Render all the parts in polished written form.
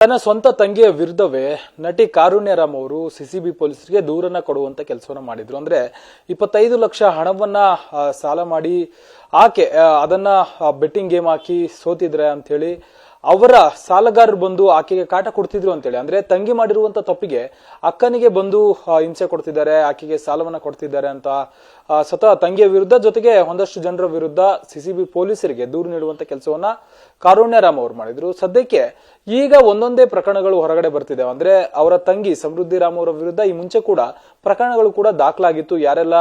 ತನ್ನ ಸ್ವಂತ ತಂಗಿಯ ವಿರುದ್ಧವೇ ನಟಿ ಕಾರುಣ್ಯರಾಮ್ ಅವರು ಸಿಸಿಬಿ ಪೊಲೀಸರಿಗೆ ದೂರನ್ನ ಕೊಡುವಂತ ಕೆಲಸವನ್ನ ಮಾಡಿದ್ರು. ಅಂದ್ರೆ 25 ಲಕ್ಷ ಹಣವನ್ನ ಸಾಲ ಮಾಡಿ ಆಕೆ ಅದನ್ನ ಬೆಟ್ಟಿಂಗ್ ಗೇಮ್ ಹಾಕಿ ಸೋತಿದ್ರೆ ಅಂತ ಹೇಳಿ ಅವರ ಸಾಲಗಾರರು ಬಂದು ಆಕೆಗೆ ಕಾಟ ಕೊಡ್ತಿದ್ರು ಅಂತೇಳಿ, ಅಂದ್ರೆ ತಂಗಿ ಮಾಡಿರುವಂತ ತಪ್ಪಿಗೆ ಅಕ್ಕನಿಗೆ ಬಂದು ಹಿಂಸೆ ಕೊಡ್ತಿದ್ದಾರೆ, ಆಕೆಗೆ ಸಾಲವನ್ನ ಕೊಡ್ತಿದ್ದಾರೆ ಅಂತ ಸ್ವತಃ ತಂಗಿಯ ವಿರುದ್ಧ ಜೊತೆಗೆ ಒಂದಷ್ಟು ಜನರ ವಿರುದ್ಧ ಸಿಸಿಬಿ ಪೊಲೀಸರಿಗೆ ದೂರು ನೀಡುವಂತ ಕೆಲಸವನ್ನ ಕಾರುಣ್ಯರಾಮ್ ಅವರು ಮಾಡಿದ್ರು. ಸದ್ಯಕ್ಕೆ ಈಗ ಒಂದೊಂದೇ ಪ್ರಕರಣಗಳು ಹೊರಗಡೆ ಬರ್ತಿದೆ. ಅಂದ್ರೆ ಅವರ ತಂಗಿ ಸಮೃದ್ಧಿ ರಾಮ್ ಅವರ ವಿರುದ್ಧ ಈ ಮುಂಚೆ ಕೂಡ ಪ್ರಕರಣಗಳು ಕೂಡ ದಾಖಲಾಗಿತ್ತು. ಯಾರೆಲ್ಲ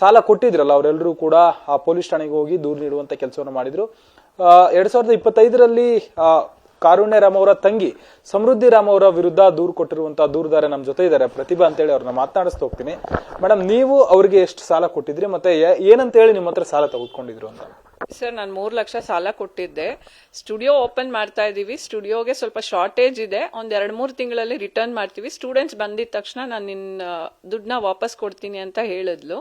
ಸಾಲ ಕೊಟ್ಟಿದ್ರಲ್ಲ ಅವರೆಲ್ಲರೂ ಕೂಡ ಆ ಪೊಲೀಸ್ ಠಾಣೆಗೆ ಹೋಗಿ ದೂರು ನೀಡುವಂತ ಕೆಲಸವನ್ನು ಮಾಡಿದ್ರು. 2025ರಲ್ಲಿ ಕಾರುಣ್ಯರಾಮ್ ಅವರ ತಂಗಿ ಸಮೃದ್ಧಿ ರಾಮ್ ಅವರ ವಿರುದ್ಧ ದೂರು ಕೊಟ್ಟಿರುವಂತಹ ದೂರುದಾರ ನಮ್ ಜೊತೆ ಇದ್ದಾರೆ, ಪ್ರತಿಭಾ ಅಂತ ಹೇಳಿ ಅವ್ರನ್ನ ಮಾತನಾಡಿಸ್ತಾ ಹೋಗ್ತೀನಿ. ಮೇಡಮ್, ನೀವು ಅವ್ರಿಗೆ ಎಷ್ಟು ಸಾಲ ಕೊಟ್ಟಿದ್ರಿ ಮತ್ತೆ ಏನಂತ ಹೇಳಿ ನಿಮ್ಮ ಹತ್ರ ಸಾಲ ತೆಗೆದುಕೊಂಡಿದ್ರು ಅಂತ? ಸರ್, ನಾನು 3 ಲಕ್ಷ ಸಾಲ ಕೊಟ್ಟಿದ್ದೆ. ಸ್ಟುಡಿಯೋ ಓಪನ್ ಮಾಡ್ತಾ ಇದೀವಿ. ಸ್ಟುಡಿಯೋಗೆ ಸ್ವಲ್ಪ ಶಾರ್ಟೇಜ್ ಇದೆ. ಒಂದ್ 2-3 ತಿಂಗಳಲ್ಲಿ ರಿಟರ್ನ್ ಮಾಡ್ತೀವಿ. ಸ್ಟೂಡೆಂಟ್ಸ್ ಬಂದಿದ ತಕ್ಷಣ ನಾನು ನಿನ್ನ ದುಡ್ಡನ್ನ ವಾಪಸ್ ಕೊಡ್ತೀನಿ ಅಂತ ಹೇಳಿದ್ಲು.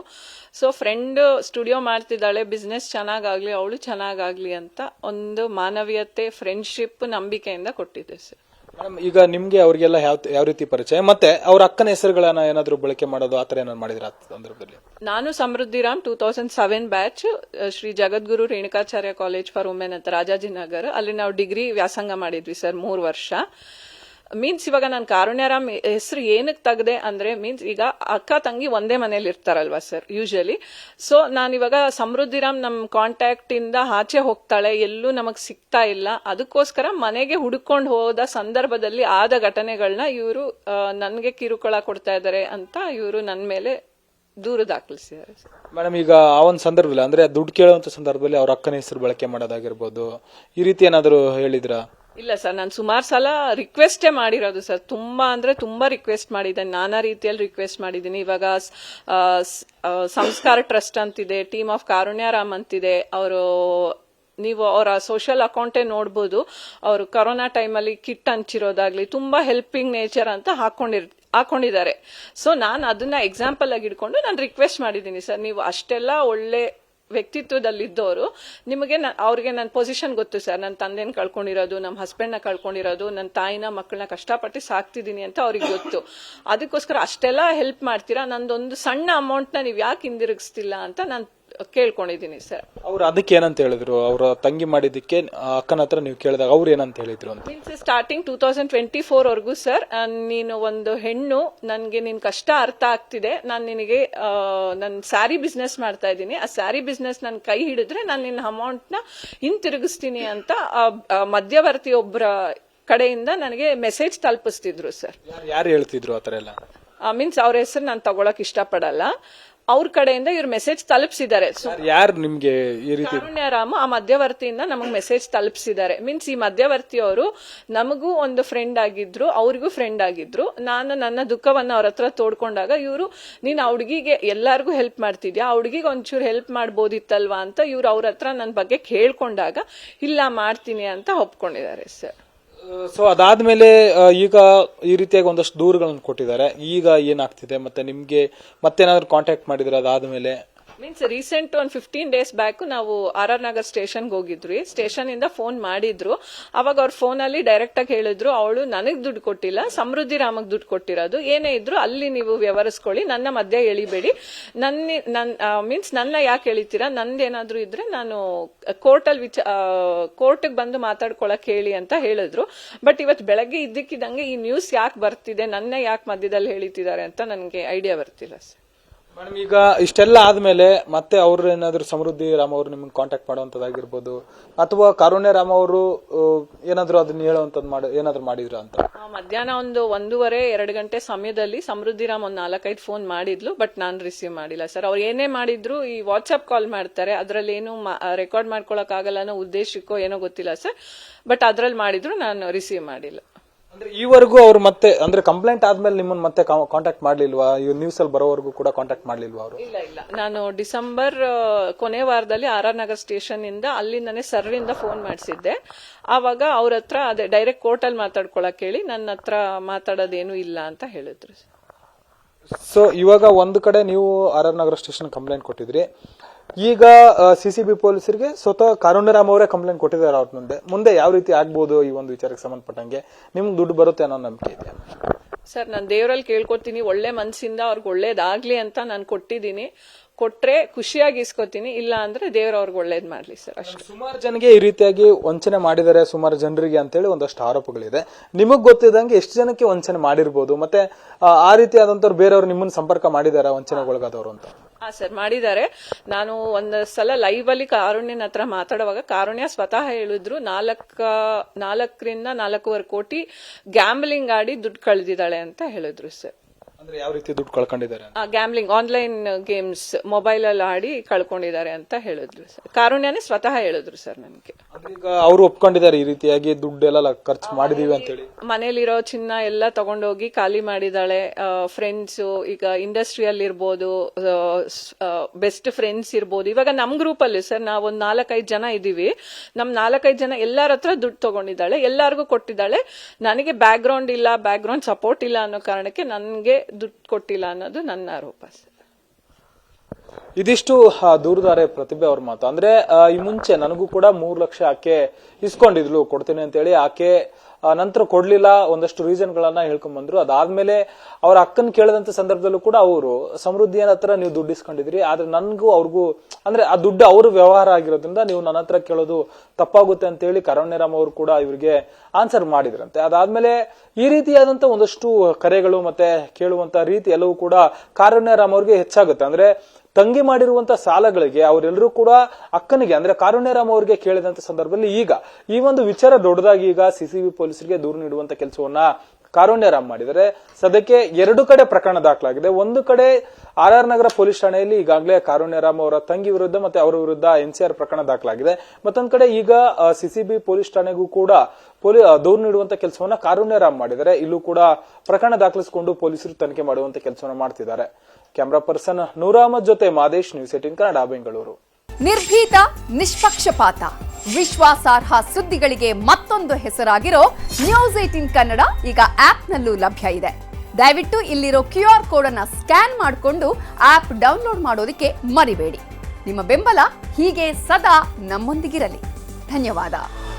ಸೊ ಫ್ರೆಂಡ್ ಸ್ಟುಡಿಯೋ ಮಾಡ್ತಿದ್ದಾಳೆ, ಬಿಸ್ನೆಸ್ ಚೆನ್ನಾಗಾಗ್ಲಿ, ಅವಳು ಚೆನ್ನಾಗಾಗ್ಲಿ ಅಂತ ಒಂದು ಮಾನವೀಯತೆ, ಫ್ರೆಂಡ್ಶಿಪ್, ನಂಬಿಕೆಯಿಂದ ಕೊಟ್ಟಿದ್ದೆ ಸರ್. ಮೇಡಮ್, ಈಗ ನಿಮ್ಗೆ ಅವ್ರಿಗೆಲ್ಲ ಯಾವ ರೀತಿ ಪರಿಚಯ, ಮತ್ತೆ ಅವ್ರ ಅಕ್ಕನ ಹೆಸರುಗಳನ್ನ ಏನಾದ್ರು ಬಳಕೆ ಮಾಡೋದು ಆತರ ಏನಾದ್ರು ಮಾಡಿದ್ರ ಸಂದರ್ಭದಲ್ಲಿ? ನಾನು Samruddhi Ram 2007 batch, Shri Jagadguru Renukacharya college for women ಅಂತ ರಾಜಾಜಿನಗರ್. ಅಲ್ಲಿ ನಾವು ಡಿಗ್ರಿ ವ್ಯಾಸಂಗ ಮಾಡಿದ್ವಿ ಸರ್ 3 ವರ್ಷ. ಮೀನ್ಸ್ ಇವಾಗ ನಾನು ಕಾರುಣ್ಯರಾಮ್ ಹೆಸರು ಏನಕ್ಕೆ ತೆಗ್ದೆ ಅಂದ್ರೆ, ಮೀನ್ಸ್ ಈಗ ಅಕ್ಕ ತಂಗಿ ಒಂದೇ ಮನೇಲಿ ಇರ್ತಾರಲ್ವಾ ಸರ್ ಯೂಶಲಿ. ಸೊ ನಾನಿವಾಗ ಸಮೃದ್ಧಿರಾಮ್ ನಮ್ ಕಾಂಟ್ಯಾಕ್ಟ್ ಇಂದ ಆಚೆ ಹೋಗ್ತಾಳೆ, ಎಲ್ಲೂ ನಮಗ್ ಸಿಗ್ತಾ ಇಲ್ಲ. ಅದಕ್ಕೋಸ್ಕರ ಮನೆಗೆ ಹುಡುಕೊಂಡು ಹೋದ ಸಂದರ್ಭದಲ್ಲಿ ಆದ ಘಟನೆಗಳನ್ನ ಇವರು ನನ್ಗೆ ಕಿರುಕುಳ ಕೊಡ್ತಾ ಇದಾರೆ ಅಂತ ಇವರು ನನ್ನ ಮೇಲೆ ದೂರು ದಾಖಲಿಸಿದ್ದಾರೆ. ಮೇಡಮ್, ಈಗ ಆ ಒಂದು ಸಂದರ್ಭದಲ್ಲಿ ಅಂದ್ರೆ ದುಡ್ಡು ಕೇಳುವಂತ ಸಂದರ್ಭದಲ್ಲಿ ಅವ್ರ ಅಕ್ಕನ ಹೆಸರು ಬಳಕೆ ಮಾಡೋದಾಗಿರ್ಬೋದು, ಈ ರೀತಿ ಏನಾದ್ರು ಹೇಳಿದ್ರ? ಇಲ್ಲ ಸರ್, ನಾನು ಸುಮಾರು ಸಲ ರಿಕ್ವೆಸ್ಟೇ ಮಾಡಿರೋದು ಸರ್. ತುಂಬಾ ಅಂದ್ರೆ ತುಂಬಾ ರಿಕ್ವೆಸ್ಟ್ ಮಾಡಿದ್ದೇನೆ, ನಾನಾ ರೀತಿಯಲ್ಲಿ ರಿಕ್ವೆಸ್ಟ್ ಮಾಡಿದ್ದೀನಿ. ಇವಾಗ ಸಂಸ್ಕಾರ ಟ್ರಸ್ಟ್ ಅಂತಿದೆ, ಟೀಮ್ ಆಫ್ ಕಾರುಣ್ಯರಾಮ್ ಅಂತಿದೆ. ಅವರು ನೀವು ಅವರ ಸೋಷಿಯಲ್ ಅಕೌಂಟೇ ನೋಡ್ಬೋದು. ಅವರು ಕೊರೋನಾ ಟೈಮಲ್ಲಿ ಕಿಟ್ ಹಂಚಿರೋದಾಗ್ಲಿ, ತುಂಬಾ ಹೆಲ್ಪಿಂಗ್ ನೇಚರ್ ಅಂತ ಹಾಕೊಂಡಿದ್ದಾರೆ. ಸೊ ನಾನು ಅದನ್ನ ಎಕ್ಸಾಂಪಲ್ ಆಗಿ ಇಟ್ಕೊಂಡು ನಾನು ರಿಕ್ವೆಸ್ಟ್ ಮಾಡಿದ್ದೀನಿ ಸರ್, ನೀವು ಅಷ್ಟೆಲ್ಲ ಒಳ್ಳೆ ವ್ಯಕ್ತಿತ್ವದಲ್ಲಿದ್ದವರು, ನಿಮಗೆ ಅವ್ರಿಗೆ ನನ್ನ ಪೊಸಿಷನ್ ಗೊತ್ತು ಸರ್. ನನ್ನ ತಂದೆನ ಕಳ್ಕೊಂಡಿರೋದು, ನಮ್ಮ ಹಸ್ಬೆಂಡ್ ನ ಕಳ್ಕೊಂಡಿರೋದು, ನನ್ನ ತಾಯಿನ ಮಕ್ಕಳನ್ನ ಕಷ್ಟಪಟ್ಟು ಸಾಕ್ತಿದ್ದೀನಿ ಅಂತ ಅವ್ರಿಗೆ ಗೊತ್ತು. ಅದಕ್ಕೋಸ್ಕರ ಅಷ್ಟೆಲ್ಲ ಹೆಲ್ಪ್ ಮಾಡ್ತೀರಾ, ನಂದೊಂದು ಸಣ್ಣ ಅಮೌಂಟ್ ನ ನೀವು ಯಾಕೆ ಹಿಂದಿರುಗಿಸ್ತಿಲ್ಲ ಅಂತ ನಾನು ಕೇಳ್ಕೊಂಡಿದ್ದೀನಿ ಸರ್. ಅವ್ರು ಅದಕ್ಕೆ ಏನಂತ ಹೇಳಿದ್ರು? ಅವರ ತಂಗಿ ಮಾಡಿದ್ದಕ್ಕೆ ಅಕ್ಕನ ಹತ್ರ ನೀವು ಕೇಳಿದಾಗ ಅವ್ರು ಏನಂತ ಹೇಳಿದ್ರು ಅಂತ? ಮೀನ್ಸ್ ಸ್ಟಾರ್ಟಿಂಗ್ 2024 ವರ್ಗೂ ಸರ್, ನೀನು ಒಂದು ಹೆಣ್ಣು, ನನ್ಗೆ ನಿನ್ ಕಷ್ಟ ಅರ್ಥ ಆಗ್ತಿದೆ, ನಾನು ನಿನಗೆ ನನ್ನ ಸ್ಯಾರಿ ಬಿಸ್ನೆಸ್ ಮಾಡ್ತಾ ಇದ್ದೀನಿ, ಆ ಸ್ಯಾರಿ ಬಿಸ್ನೆಸ್ ನನ್ ಕೈ ಹಿಡಿದ್ರೆ ನಾನು ನಿನ್ನ ಅಮೌಂಟ್ ನ ಹಿಂತಿರುಗಿಸ್ತೀನಿ ಅಂತ ಮಧ್ಯವರ್ತಿ ಒಬ್ಬರ ಕಡೆಯಿಂದ ನನಗೆ ಮೆಸೇಜ್ ತಲುಪಿಸ್ತಿದ್ರು ಸರ್. ಯಾರು ಹೇಳ್ತಿದ್ರು ಆತರ ಎಲ್ಲ? ಮೀನ್ಸ್ ಅವ್ರ ಹೆಸರು ನಾನು ತಗೊಳಕ್ ಇಷ್ಟಪಡಲ್ಲ. ಅವ್ರ ಕಡೆಯಿಂದ ಇವ್ರ ಮೆಸೇಜ್ ತಲುಪಿಸಿದ್ದಾರೆ. ಯಾರು ನಿಮ್ಗೆ ಈ ರೀತಿ? ಕಾರುಣ್ಯರಾಮ್ ಆ ಮಧ್ಯವರ್ತಿಯಿಂದ ನಮಗ್ ಮೆಸೇಜ್ ತಲುಪಿಸಿದ್ದಾರೆ. ಮೀನ್ಸ್ ಈ ಮಧ್ಯವರ್ತಿಯವರು ನಮಗೂ ಒಂದು ಫ್ರೆಂಡ್ ಆಗಿದ್ರು, ಅವ್ರಿಗೂ ಫ್ರೆಂಡ್ ಆಗಿದ್ರು. ನಾನು ನನ್ನ ದುಃಖವನ್ನ ಅವ್ರ ಹತ್ರ ತೋಡ್ಕೊಂಡಾಗ ಇವರು, ನೀನ್ ಆ ಹುಡುಗಿಗೆ ಎಲ್ಲಾರ್ಗು ಹೆಲ್ಪ್ ಮಾಡ್ತಿದ್ಯಾ, ಆ ಹುಡುಗಿಗೆ ಒಂಚೂರು ಹೆಲ್ಪ್ ಮಾಡ್ಬೋದಿತ್ತಲ್ವಾ ಅಂತ ಇವ್ರು ಅವ್ರ ಹತ್ರ ನನ್ನ ಬಗ್ಗೆ ಕೇಳ್ಕೊಂಡಾಗ ಇಲ್ಲ ಮಾಡ್ತೀನಿ ಅಂತ ಒಪ್ಕೊಂಡಿದ್ದಾರೆ ಸರ್. ಸೊ ಅದಾದ್ಮೇಲೆ ಈಗ ಈ ರೀತಿಯಾಗಿ ಒಂದಷ್ಟು ದೂರುಗಳನ್ನು ಕೊಟ್ಟಿದ್ದಾರೆ. ಈಗ ಏನಾಗ್ತಿದೆ, ಮತ್ತೆ ನಿಮ್ಗೆ ಮತ್ತೇನಾದ್ರು ಕಾಂಟ್ಯಾಕ್ಟ್ ಮಾಡಿದ್ರೆ ಅದಾದ್ಮೇಲೆ? ಮೀನ್ಸ್ ರೀಸೆಂಟ್ ಒಂದು 15 ಡೇಸ್ ಬ್ಯಾಕ್ ನಾವು RR ನಗರ್ ಸ್ಟೇಷನ್ಗೆ ಹೋಗಿದ್ವಿ. ಸ್ಟೇಷನ್ ಇಂದ ಫೋನ್ ಮಾಡಿದ್ರು. ಅವಾಗ ಅವ್ರ ಫೋನ್ ಅಲ್ಲಿ ಡೈರೆಕ್ಟ್ ಆಗಿ ಹೇಳಿದ್ರು, ಅವಳು ನನಗ್ ದುಡ್ಡು ಕೊಟ್ಟಿಲ್ಲ, ಸಮೃದ್ಧಿ ರಾಮಗ್ ದುಡ್ಡು ಕೊಟ್ಟಿರೋದು, ಏನೇ ಇದ್ರು ಅಲ್ಲಿ ನೀವು ವ್ಯವಹರಿಸ್ಕೊಳ್ಳಿ, ನನ್ನ ಮಧ್ಯ ಎಳಿಬೇಡಿ. ಮೀನ್ಸ್ ನನ್ನ ಯಾಕೆ ಎಳಿತೀರಾ, ನಂದೇನಾದ್ರೂ ಇದ್ರೆ ನಾನು ಕೋರ್ಟ್ಗೆ ಬಂದು ಮಾತಾಡ್ಕೊಳಕ್ ಹೇಳಿ ಅಂತ ಹೇಳಿದ್ರು. ಬಟ್ ಇವತ್ತು ಬೆಳಗ್ಗೆ ಇದ್ದಕ್ಕಿದ್ದಂಗೆ ಈ ನ್ಯೂಸ್ ಯಾಕೆ ಬರ್ತಿದೆ, ನನ್ನ ಯಾಕೆ ಮಧ್ಯದಲ್ಲಿ ಹೇಳಿತಿದ್ದಾರೆ ಅಂತ ನನಗೆ ಐಡಿಯಾ ಬರ್ತಿಲ್ಲ ಸರ್. ಮೇಡಮ್, ಈಗ ಇಷ್ಟೆಲ್ಲ ಆದ್ಮೇಲೆ ಮತ್ತೆ ಅವ್ರು ಏನಾದ್ರು ಸಮೃದ್ಧಿ ರಾಮ್ ಅವರು ನಿಮ್ಗೆ ಕಾಂಟ್ಯಾಕ್ಟ್ ಮಾಡುವಂತದ್ದಾಗಿರ್ಬೋದು, ಅಥವಾ ಕಾರುಣ್ಯರಾಮ್ ಅವರು ಏನಾದ್ರು ಅದನ್ನ ಹೇಳುವಂತದ್ದು ಏನಾದ್ರು ಮಾಡಿದ್ರ ಅಂತ? ಮಧ್ಯಾಹ್ನ ಒಂದು 1:30-2 ಗಂಟೆ ಸಮಯದಲ್ಲಿ ಸಮೃದ್ಧಿ ರಾಮ್ ಒಂದು 4-5 ಫೋನ್ ಮಾಡಿದ್ಲು, ಬಟ್ ನಾನು ರಿಸೀವ್ ಮಾಡಿಲ್ಲ ಸರ್. ಅವ್ರು ಏನೇ ಮಾಡಿದ್ರು ಈ ವಾಟ್ಸ್ಆಪ್ ಕಾಲ್ ಮಾಡ್ತಾರೆ, ಅದ್ರಲ್ಲಿ ಏನು ರೆಕಾರ್ಡ್ ಮಾಡ್ಕೊಳಕ್ ಆಗಲ್ಲ ಅನ್ನೋ ಉದ್ದೇಶಕ್ಕೋ ಏನೋ ಗೊತ್ತಿಲ್ಲ ಸರ್, ಬಟ್ ಅದ್ರಲ್ಲಿ ಮಾಡಿದ್ರು, ನಾನು ರಿಸೀವ್ ಮಾಡಿಲ್ಲ. ಅಂದ್ರೆ ಈವರೆಗೂ ಅವ್ರು ಮತ್ತೆ ಅಂದ್ರೆ ಕಂಪ್ಲೇಂಟ್ ಆದ್ಮೇಲೆ ನಿಮ್ಮನ್ನ ಮತ್ತೆ ಕಾಂಟ್ಯಾಕ್ಟ್ ಮಾಡ್ಲಿಲ್ವಾ? ನ್ಯೂಸ್ ಅಲ್ಲಿ ಬರೋವರೆಗೂ ಕೂಡ ಕಾಂಟ್ಯಾಕ್ಟ್ ಮಾಡ್ಲಿಲ್ವಾ ಅವರು? ಇಲ್ಲ, ನಾನು ಡಿಸೆಂಬರ್ ಕೊನೆ ವಾರದಲ್ಲಿ RR ನಗರ್ ಸ್ಟೇಷನ್ ಇಂದ ಅಲ್ಲಿಂದಾನೆ ಸರ್ ಇಂದ ಫೋನ್ ಮಾಡಿಸಿದ್ದೆ. ಆವಾಗ ಅವ್ರ ಹತ್ರ ಅದೇ ಡೈರೆಕ್ಟ್ ಕೋರ್ಟ್ ಅಲ್ಲಿ ಮಾತಾಡ್ಕೊಳಕ್ ಹೇಳಿ ನನ್ನ ಹತ್ರ ಮಾತಾಡೋದೇನು ಇಲ್ಲ ಅಂತ ಹೇಳಿದ್ರು. ಸೊ ಇವಾಗ ಒಂದು ಕಡೆ ನೀವು RR ನಗರ ಸ್ಟೇಷನ್ ಕಂಪ್ಲೇಂಟ್ ಕೊಟ್ಟಿದ್ರಿ, ಈಗ ಸಿಸಿಬಿ ಪೊಲೀಸರಿಗೆ ಸ್ವತಃ ಕಾರುಣ್ಯರಾಮ್ ಅವರೇ ಕಂಪ್ಲೇಂಟ್ ಕೊಟ್ಟಿದ್ದಾರೆ ಅವ್ರ ಮುಂದೆ ಯಾವ ರೀತಿ ಆಗ್ಬೋದು ಈ ಒಂದು ವಿಚಾರಕ್ಕೆ ಸಂಬಂಧಪಟ್ಟಂಗೆ ನಿಮ್ಗೆ ದುಡ್ಡು ಬರುತ್ತೆ ಅನ್ನೋ ನಂಬಿಕೆ ಇದೆ? ಸರ್, ನಾನು ದೇವರಲ್ಲಿ ಕೇಳ್ಕೊತೀನಿ, ಒಳ್ಳೆ ಮನಸ್ಸಿಂದ ಅವ್ರಿಗೆ ಒಳ್ಳೇದಾಗ್ಲಿ ಅಂತ ನಾನು ಕೊಟ್ಟಿದ್ದೀನಿ. ಕೊಟ್ರೆ ಖುಷಿಯಾಗಿ ಇಸ್ಕೊತೀನಿ, ಇಲ್ಲ ಅಂದ್ರೆ ದೇವ್ರ ಅವ್ರಿಗೆ ಒಳ್ಳೇದ್ ಮಾಡ್ಲಿ ಸರ್, ಅಷ್ಟೇ. ಸುಮಾರು ಜನಗೆ ಈ ರೀತಿಯಾಗಿ ವಂಚನೆ ಮಾಡಿದ್ದಾರೆ, ಸುಮಾರು ಜನರಿಗೆ ಅಂತೇಳಿ ಒಂದಷ್ಟು ಆರೋಪಗಳಿದೆ. ನಿಮಗ್ ಗೊತ್ತಿದ್ದಂಗೆ ಎಷ್ಟು ಜನಕ್ಕೆ ವಂಚನೆ ಮಾಡಿರ್ಬೋದು, ಮತ್ತೆ ಆ ರೀತಿಯಾದಂತವ್ರು ಬೇರೆಯವ್ರು ನಿಮ್ಮನ್ನ ಸಂಪರ್ಕ ಮಾಡಿದಾರ ವಂಚನೆಗೊಳಗಾದವರು ಅಂತ? ಹಾ ಸರ್, ಮಾಡಿದ್ದಾರೆ. ನಾನು ಒಂದ್ ಸಲ ಲೈವ್ ಅಲ್ಲಿ ಕಾರುಣ್ಯನ ಹತ್ರ ಮಾತಾಡುವಾಗ ಕಾರುಣ್ಯ ಸ್ವತಃ ಹೇಳಿದ್ರು 4.5 ಕೋಟಿ ಗ್ಯಾಮ್ಲಿಂಗ್ ಆಡಿ ದುಡ್ಡು ಕಳೆದಿದ್ದಾಳೆ ಅಂತ ಹೇಳಿದ್ರು ಸರ್. ಅಂದ್ರೆ ಯಾವ ರೀತಿ ದುಡ್ಡು ಕಳ್ಕೊಂಡಿದ್ದಾರೆ? ಗ್ಯಾಮ್ಲಿಂಗ್, ಆನ್ಲೈನ್ ಗೇಮ್ಸ್ ಮೊಬೈಲ್ ಅಲ್ಲಿ ಆಡಿ ಕಳ್ಕೊಂಡಿದ್ದಾರೆ ಅಂತ ಹೇಳಿದ್ರು ಸರ್. ಕಾರುಣ್ಯನೇ ಸ್ವತಃ ಹೇಳಿದ್ರು ಸರ್ ನನಗೆ. ಈಗ ಅವರು ಒಪ್ಕೊಂಡಿದ್ದಾರೆ ಈ ರೀತಿಯಾಗಿ ದುಡ್ಡೆಲ್ಲ ಖರ್ಚು ಮಾಡಿದೀವಿ ಅಂತ ಹೇಳಿ. ಮನೇಲಿರೋ ಚಿನ್ನ ಎಲ್ಲ ತಗೊಂಡೋಗಿ ಖಾಲಿ ಮಾಡಿದಾಳೆ. ಫ್ರೆಂಡ್ಸ್, ಈಗ ಇಂಡಸ್ಟ್ರಿಯಲ್ಲಿ ಇರ್ಬೋದು, ಬೆಸ್ಟ್ ಫ್ರೆಂಡ್ಸ್ ಇರ್ಬೋದು. ಇವಾಗ ನಮ್ ಗ್ರೂಪ್ ಅಲ್ಲಿ ಸರ್ ನಾವೊಂದ್ 4-5 ಜನ ಇದೀವಿ. ನಮ್ 4-5 ಜನ ಎಲ್ಲರ ಹತ್ರ ದುಡ್ಡು ತಗೊಂಡಿದ್ದಾಳೆ, ಎಲ್ಲಾರ್ಗು ಕೊಟ್ಟಿದ್ದಾಳೆ. ನನಗೆ ಬ್ಯಾಕ್ ಗ್ರೌಂಡ್ ಇಲ್ಲ, ಬ್ಯಾಕ್ ಗ್ರೌಂಡ್ ಸಪೋರ್ಟ್ ಇಲ್ಲ ಅನ್ನೋ ಕಾರಣಕ್ಕೆ ನನ್ಗೆ ದುಡ್ಡು ಕೊಟ್ಟಿಲ್ಲ ಅನ್ನೋದು ನನ್ನ ಆರೋಪ ಸರ್. ಇದಿಷ್ಟು ದೂರದಾರೆ ಪ್ರತಿಭೆ ಅವ್ರ ಮಾತು. ಅಂದ್ರೆ ಈ ಮುಂಚೆ ನನಗೂ ಕೂಡ 3 ಲಕ್ಷ ಆಕೆ ಇಸ್ಕೊಂಡಿದ್ಲು, ಕೊಡ್ತೀನಿ ಅಂತ ಹೇಳಿ. ಆಕೆ ನಂತರ ಕೊಡ್ಲಿಲ್ಲ, ಒಂದಷ್ಟು ರೀಸನ್ ಗಳನ್ನ ಹೇಳ್ಕೊಂಡ್ ಬಂದ್ರು. ಅದಾದ್ಮೇಲೆ ಅವ್ರ ಅಕ್ಕನ್ ಕೇಳಿದಂತ ಸಂದರ್ಭದಲ್ಲೂ ಕೂಡ ಅವರು ಸಮೃದ್ಧಿಯ ಹತ್ರ ನೀವು ದುಡ್ಡು ಇಸ್ಕೊಂಡಿದ್ರಿ, ಆದ್ರೆ ನನ್ಗೂ ಅವ್ರಿಗೂ ಅಂದ್ರೆ ಆ ದುಡ್ಡು ಅವ್ರ ವ್ಯವಹಾರ ಆಗಿರೋದ್ರಿಂದ ನೀವು ನನ್ನ ಹತ್ರ ಕೇಳೋದು ತಪ್ಪಾಗುತ್ತೆ ಅಂತ ಹೇಳಿ ಕಾರುಣ್ಯರಾಮ್ ಅವರು ಕೂಡ ಇವ್ರಿಗೆ ಆನ್ಸರ್ ಮಾಡಿದ್ರಂತೆ. ಅದಾದ್ಮೇಲೆ ಈ ರೀತಿಯಾದಂತ ಒಂದಷ್ಟು ಕರೆಗಳು ಮತ್ತೆ ಕೇಳುವಂತ ರೀತಿ ಎಲ್ಲವೂ ಕೂಡ ಕಾರುಣ್ಯರಾಮ್ ಅವ್ರಿಗೆ ಹೆಚ್ಚಾಗುತ್ತೆ. ಅಂದ್ರೆ ತಂಗಿ ಮಾಡಿರುವಂತ ಸಾಲಗಳಿಗೆ ಅವರೆಲ್ಲರೂ ಕೂಡ ಅಕ್ಕನಿಗೆ ಅಂದ್ರೆ ಕಾರುಣ್ಯರಾಮ್ ಅವರಿಗೆ ಕೇಳಿದಂತ ಸಂದರ್ಭದಲ್ಲಿ ಈಗ ಈ ಒಂದು ವಿಚಾರ ದೊಡ್ಡದಾಗಿ ಈಗ ಸಿಸಿಬಿ ಪೊಲೀಸರಿಗೆ ದೂರು ನೀಡುವಂತ ಕೆಲಸವನ್ನ ಕಾರುಣ್ಯರಾಮ್ ಮಾಡಿದರೆ. ಸದ್ಯಕ್ಕೆ 2 ಕಡೆ ಪ್ರಕರಣ ದಾಖಲಾಗಿದೆ. ಒಂದು ಕಡೆ RR ನಗರ ಪೊಲೀಸ್ ಠಾಣೆಯಲ್ಲಿ ಈಗಾಗಲೇ ಕಾರುಣ್ಯರಾಮ್ ಅವರ ತಂಗಿ ವಿರುದ್ಧ ಮತ್ತೆ ಅವರ ವಿರುದ್ಧ NCR ಪ್ರಕರಣ ದಾಖಲಾಗಿದೆ. ಮತ್ತೊಂದ್ ಕಡೆ ಈಗ ಸಿಸಿಬಿ ಪೊಲೀಸ್ ಠಾಣೆಗೂ ಕೂಡ ದೂರು ನೀಡುವಂತ ಕೆಲಸವನ್ನ ಕಾರುಣ್ಯರಾಮ್ ಮಾಡಿದರೆ. ಇಲ್ಲೂ ಕೂಡ ಪ್ರಕರಣ ದಾಖಲಿಸಿಕೊಂಡು ಪೊಲೀಸರು ತನಿಖೆ ಮಾಡುವಂತ ಕೆಲಸವನ್ನ ಮಾಡ್ತಿದ್ದಾರೆ. ಕ್ಯಾಮರಾ ಪರ್ಸನ್ ನೂರ್ ಅಹಮದ್ ಜೊತೆ ಮಾದೇಶ್, ನ್ಯೂಸ್ 18 ಕನ್ನಡ, ಬೆಂಗಳೂರು. ನಿರ್ಭೀತ, ನಿಷ್ಪಕ್ಷಪಾತ, ವಿಶ್ವಾಸಾರ್ಹ ಸುದ್ದಿಗಳಿಗೆ ಮತ್ತೊಂದು ಹೆಸರಾಗಿರೋ ನ್ಯೂಸ್ 18 ಕನ್ನಡ ಈಗ ಆಪ್ನಲ್ಲೂ ಲಭ್ಯ ಇದೆ. ದಯವಿಟ್ಟು ಇಲ್ಲಿರೋ QR ಕೋಡ್ ಅನ್ನ ಸ್ಕ್ಯಾನ್ ಮಾಡಿಕೊಂಡು ಆಪ್ ಡೌನ್ಲೋಡ್ ಮಾಡೋದಕ್ಕೆ ಮರಿಬೇಡಿ. ನಿಮ್ಮ ಬೆಂಬಲ ಹೀಗೆ ಸದಾ ನಮ್ಮೊಂದಿಗಿರಲಿ. ಧನ್ಯವಾದ.